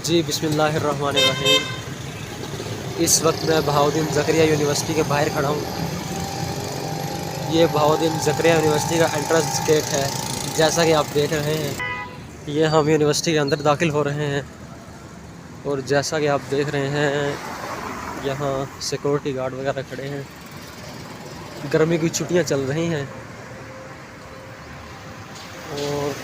जी बिस्मिल्लाहिर्रहमानिर्रहीम। इस वक्त मैं बहाउद्दीन ज़करिया यूनिवर्सिटी के बाहर खड़ा हूँ। ये बहाउद्दीन ज़करिया यूनिवर्सिटी का एंट्रेंस गेट है। जैसा कि आप देख रहे हैं, ये हम यूनिवर्सिटी के अंदर दाखिल हो रहे हैं। और जैसा कि आप देख रहे हैं, यहाँ सिक्योरिटी गार्ड वगैरह खड़े हैं। गर्मी की छुट्टियाँ चल रही हैं और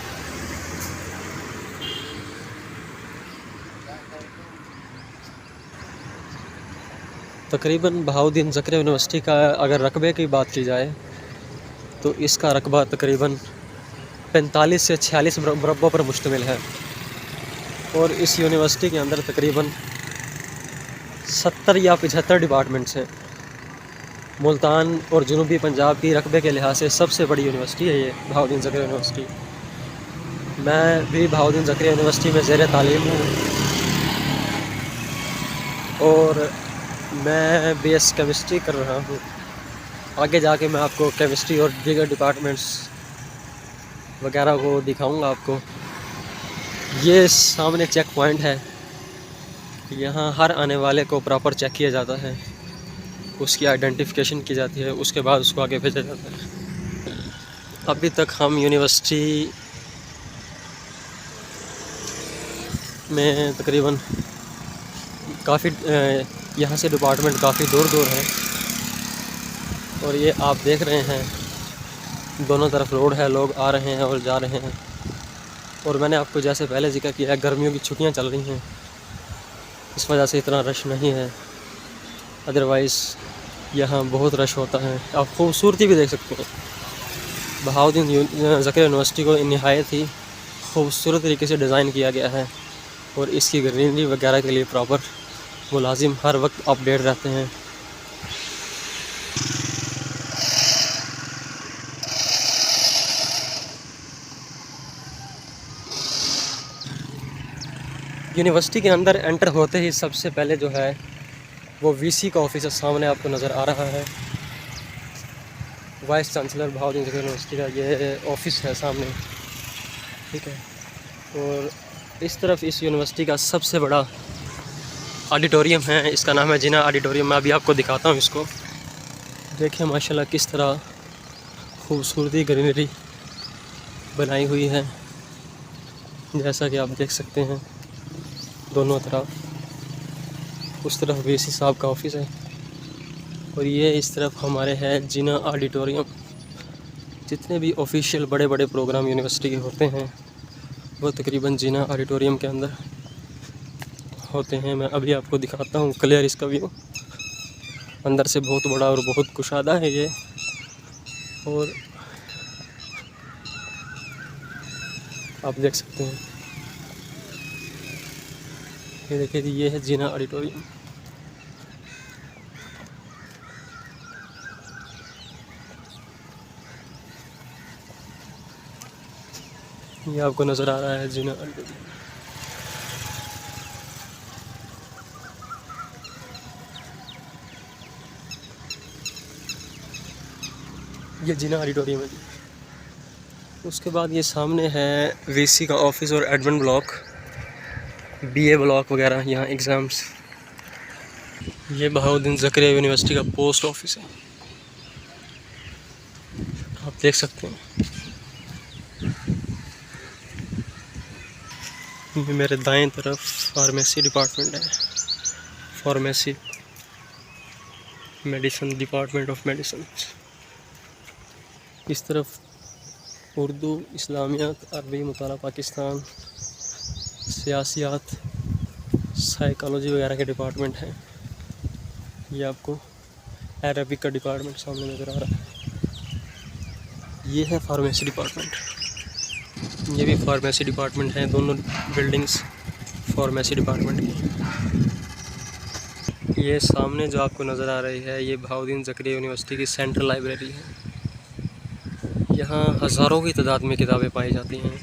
तकरीबन बहाउद्दीन ज़करिया यूनिवर्सिटी का अगर रकबे की बात की जाए तो इसका रकबा तकरीबन 45 से 46 मुरब्बों पर मुश्तमिल है। और इस यूनिवर्सिटी के अंदर तकरीबन 70 या 75 डिपार्टमेंट्स हैं। मुल्तान और जनूबी पंजाब की रकबे के लिहाज से सबसे बड़ी यूनिवर्सिटी है ये बहाउद्दीन ज़करिया यूनिवर्सिटी। मैं भी बहाउद्दीन ज़करिया यूनिवर्सिटी में ज़ेर तालीम हूँ और मैं BS केमिस्ट्री कर रहा हूँ। आगे जाके मैं आपको केमिस्ट्री और दीगर डिपार्टमेंट्स वगैरह को दिखाऊंगा आपको। ये सामने चेक पॉइंट है। यहाँ हर आने वाले को प्रॉपर चेक किया जाता है, उसकी आइडेंटिफिकेशन की जाती है, उसके बाद उसको आगे भेजा जाता है। अभी तक हम यूनिवर्सिटी में तकरीबन काफ़ी यहाँ से डिपार्टमेंट काफ़ी दूर दूर है। और ये आप देख रहे हैं, दोनों तरफ रोड है, लोग आ रहे हैं और जा रहे हैं। और मैंने आपको जैसे पहले जिक्र किया, गर्मियों की छुट्टियां चल रही हैं, इस वजह से इतना रश नहीं है। अदरवाइज़ यहाँ बहुत रश होता है। आप खूबसूरती भी देख सकते हैं। बहाउद्दीन ज़करिया यूनिवर्सिटी को नहायत ही खूबसूरत तरीके से डिज़ाइन किया गया है और इसकी ग्रीनरी वगैरह के लिए प्रॉपर मुलाजिम हर वक्त अपडेट रहते हैं। यूनिवर्सिटी के अंदर एंटर होते ही सबसे पहले जो है वो VC का ऑफिस सामने आपको नज़र आ रहा है। Vice chancellor Bahauddin Zakaria university का ये ऑफिस है सामने, ठीक है। और इस तरफ इस यूनिवर्सिटी का सबसे बड़ा ऑडिटोरियम है, इसका नाम है जिना ऑडिटोरियम। मैं अभी आपको दिखाता हूँ इसको। देखिए माशाल्लाह किस तरह खूबसूरती ग्रीनरी बनाई हुई है, जैसा कि आप देख सकते हैं। दोनों तरफ, उस तरफ VC साहब का ऑफिस है और ये इस तरफ हमारे है जिना ऑडिटोरियम। जितने भी ऑफिशियल बड़े बड़े प्रोग्राम यूनिवर्सिटी के होते हैं वो तकरीबन जिना ऑडिटोरियम के अंदर होते हैं। मैं अभी आपको दिखाता हूँ क्लियर इसका व्यू। अंदर से बहुत बड़ा और बहुत कुशादा है ये। और आप देख सकते हैं, ये देखिए, ये है जिना ऑडिटोरियम। ये आपको नज़र आ रहा है जिना ऑडिटोरियम। ये जिना ऑडिटोरियम है। उसके बाद ये सामने है VC का ऑफिस और एडमिन ब्लॉक, BA ब्लॉक वगैरह, यहाँ एग्ज़ाम्स। ये बहाउद्दीन ज़करिया यूनिवर्सिटी का पोस्ट ऑफिस है, आप देख सकते हैं। ये मेरे दाएं तरफ फार्मेसी डिपार्टमेंट है, pharmacy medicine, department of medicine. इस तरफ उर्दू, इस्लामियात, अरबी, मुताला पाकिस्तान, सियासियात, साइकोलॉजी वगैरह के डिपार्टमेंट हैं। ये आपको अरबिक का डिपार्टमेंट सामने नज़र आ रहा है। ये है फार्मेसी डिपार्टमेंट, ये भी फार्मेसी डिपार्टमेंट है। दोनों बिल्डिंग्स फार्मेसी डिपार्टमेंट की। ये सामने जो आपको नज़र आ रही है, ये बहाउद्दीन ज़करिया यूनिवर्सिटी की सेंट्रल लाइब्रेरी है। यहाँ हज़ारों की तादाद में किताबें पाई जाती हैं।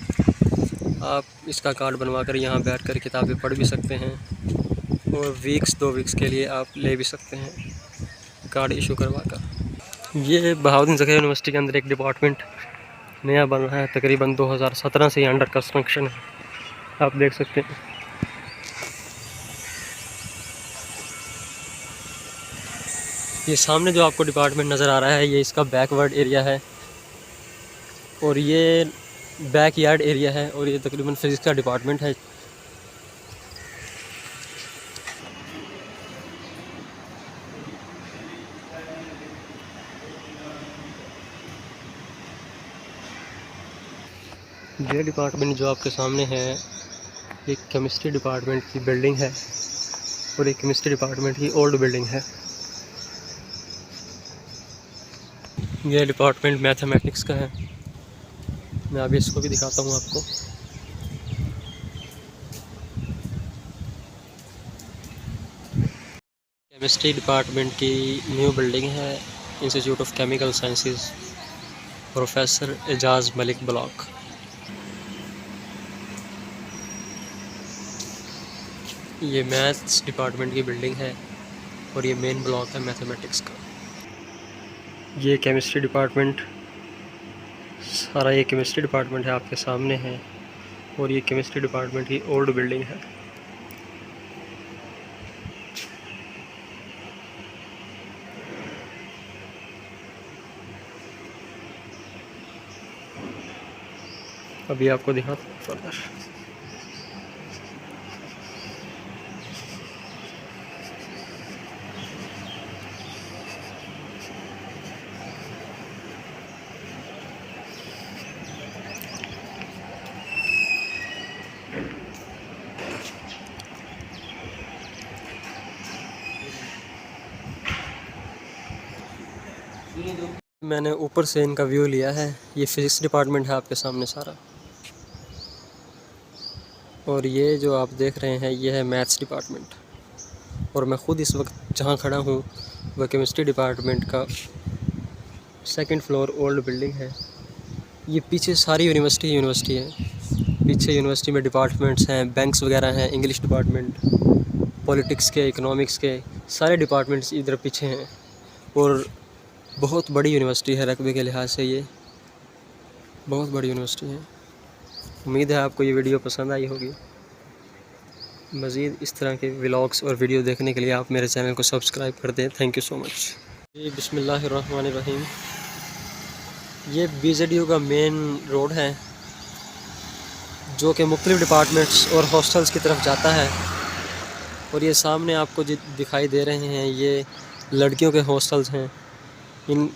आप इसका कार्ड बनवा कर यहाँ बैठ कर किताबें पढ़ भी सकते हैं और 2 वीक्स के लिए आप ले भी सकते हैं कार्ड इशू करवा कर। ये बहाउद्दीन ज़करिया यूनिवर्सिटी के अंदर एक डिपार्टमेंट नया बन रहा है, तकरीबन 2017 से ही अंडर कंस्ट्रक्शन है, आप देख सकते हैं। ये सामने जो आपको डिपार्टमेंट नज़र आ रहा है, ये इसका बैकवर्ड एरिया है और ये बैक यार्ड एरिया है और ये तकरीबन फिज़िक्स का डिपार्टमेंट है। ये डिपार्टमेंट जो आपके सामने है, ये केमिस्ट्री डिपार्टमेंट की बिल्डिंग है और ये केमिस्ट्री डिपार्टमेंट की ओल्ड बिल्डिंग है। ये डिपार्टमेंट मैथमेटिक्स का है। मैं अभी इसको भी दिखाता हूँ आपको। केमिस्ट्री डिपार्टमेंट की न्यू बिल्डिंग है, institute of chemical sciences, professor Ejaz Malik block. ये मैथ्स डिपार्टमेंट की बिल्डिंग है और ये मेन ब्लॉक है मैथमेटिक्स का। ये केमिस्ट्री डिपार्टमेंट, सारा ये केमिस्ट्री डिपार्टमेंट है आपके सामने है और ये केमिस्ट्री डिपार्टमेंट की ओल्ड बिल्डिंग है। अभी आपको दिखाता हूँ फर्दर। मैंने ऊपर से इनका व्यू लिया है। ये फिज़िक्स डिपार्टमेंट है आपके सामने सारा, और ये जो आप देख रहे हैं ये है मैथ्स डिपार्टमेंट। और मैं ख़ुद इस वक्त जहाँ खड़ा हूँ वह केमिस्ट्री डिपार्टमेंट का सेकंड फ्लोर ओल्ड बिल्डिंग है। ये पीछे सारी यूनिवर्सिटी है। पीछे यूनिवर्सिटी में डिपार्टमेंट्स हैं, बैंक्स वगैरह हैं, इंग्लिश डिपार्टमेंट, पॉलिटिक्स के, इकोनॉमिक्स के सारे डिपार्टमेंट्स इधर पीछे हैं। और बहुत बड़ी यूनिवर्सिटी है रकबे के लिहाज से, ये बहुत बड़ी यूनिवर्सिटी है। उम्मीद है आपको ये वीडियो पसंद आई होगी। मज़ीद इस तरह के व्लॉग्स और वीडियो देखने के लिए आप मेरे चैनल को सब्सक्राइब कर दें। Thank you so much. जी बिस्मिल्लाहिर्रहमानिर्रहीम। ये BZU का मेन रोड है जो कि मुख्तलिफ़ डिपार्टमेंट्स और हॉस्टल्स की तरफ जाता है। और ये सामने आपको जो दिखाई दे रहे हैं ये लड़कियों के हॉस्टल्स हैं। इन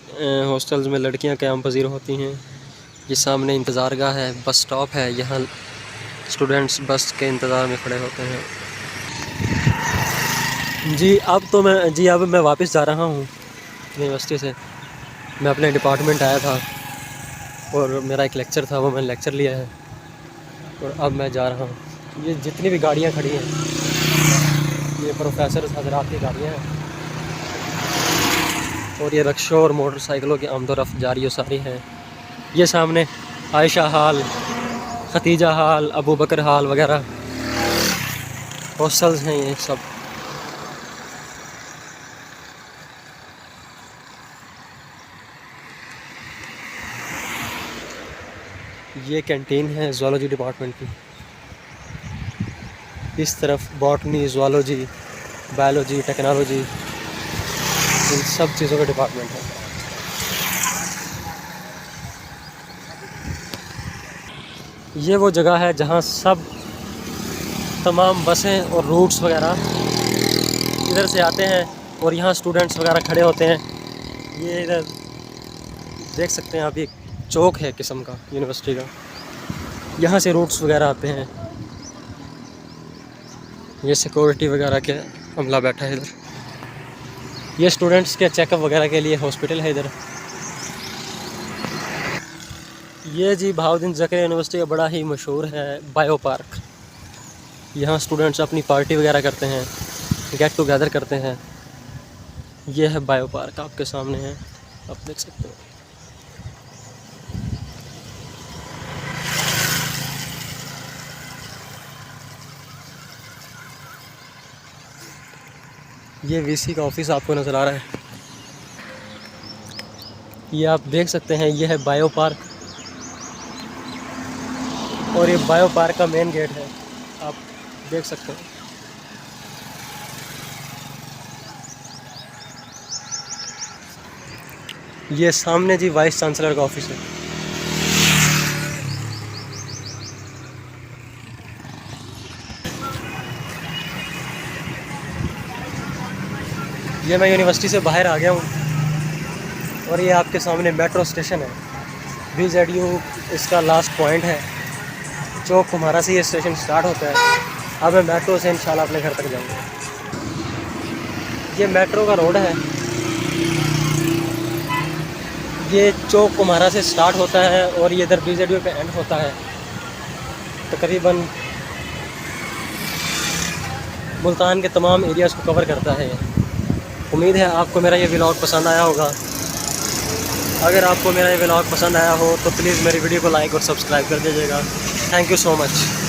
हॉस्टल्स में लड़कियां क़याम पज़ीर होती हैं। ये सामने इंतज़ारगाह है, बस स्टॉप है, यहाँ स्टूडेंट्स बस के इंतज़ार में खड़े होते हैं। जी अब मैं वापस जा रहा हूँ यूनिवर्सिटी से। मैं अपने डिपार्टमेंट आया था और मेरा एक लेक्चर था, वो मैंने लेक्चर लिया है और अब मैं जा रहा हूँ। ये जितनी भी गाड़ियाँ खड़ी हैं ये प्रोफेसर हज़रात की गाड़ियाँ हैं और ये रिक्शों और मोटरसाइकिलों की आमदोरफ़्त जारी सारी है। ये सामने आयशा हाल, खतीजा हाल, अबू बकर हाल वगैरह हॉस्टल्स हैं ये सब। ये कैंटीन है ज़ूलॉजी डिपार्टमेंट की। इस तरफ बॉटनी, ज़ूलॉजी, बायोलॉजी, टेक्नोलॉजी, इन सब चीज़ों का डिपार्टमेंट है। ये वो जगह है जहाँ सब तमाम बसें और रूट्स वगैरह इधर से आते हैं और यहाँ स्टूडेंट्स वगैरह खड़े होते हैं। ये इधर देख सकते हैं आप, एक चौक है किस्म का यूनिवर्सिटी का, यहाँ से रूट्स वगैरह आते हैं। ये सिक्योरिटी वगैरह के अमला बैठा है इधर। ये स्टूडेंट्स के चेकअप वगैरह के लिए हॉस्पिटल है इधर। ये जी बहाउद्दीन ज़करिया यूनिवर्सिटी का बड़ा ही मशहूर है बायो पार्क। यहाँ स्टूडेंट्स अपनी पार्टी वगैरह करते हैं, गेट टुगेदर करते हैं। ये है बायो पार्क आपके सामने है, आप देख सकते हो। ये VC का ऑफिस आपको नज़र आ रहा है। ये आप देख सकते हैं, ये है बायो पार्क और ये बायो पार्क का मेन गेट है, आप देख सकते हैं। ये सामने जी वाइस चांसलर का ऑफिस है। ये मैं यूनिवर्सिटी से बाहर आ गया हूँ और ये आपके सामने मेट्रो स्टेशन है। VZU इसका लास्ट पॉइंट है। चौक कुम्हारा से ये स्टेशन स्टार्ट होता है। अब मैं मेट्रो से इंशाल्लाह अपने घर तक जाऊँगा। ये मेट्रो का रोड है। ये चौक कुम्हारा से स्टार्ट होता है और ये इधर VZU पे एंड होता है। तकरीबन मुल्तान के तमाम एरियाज़ को कवर करता है। उम्मीद है आपको मेरा ये व्लॉग पसंद आया होगा। अगर आपको मेरा ये व्लॉग पसंद आया हो तो प्लीज़ मेरी वीडियो को लाइक और सब्सक्राइब कर दीजिएगा। Thank you so much.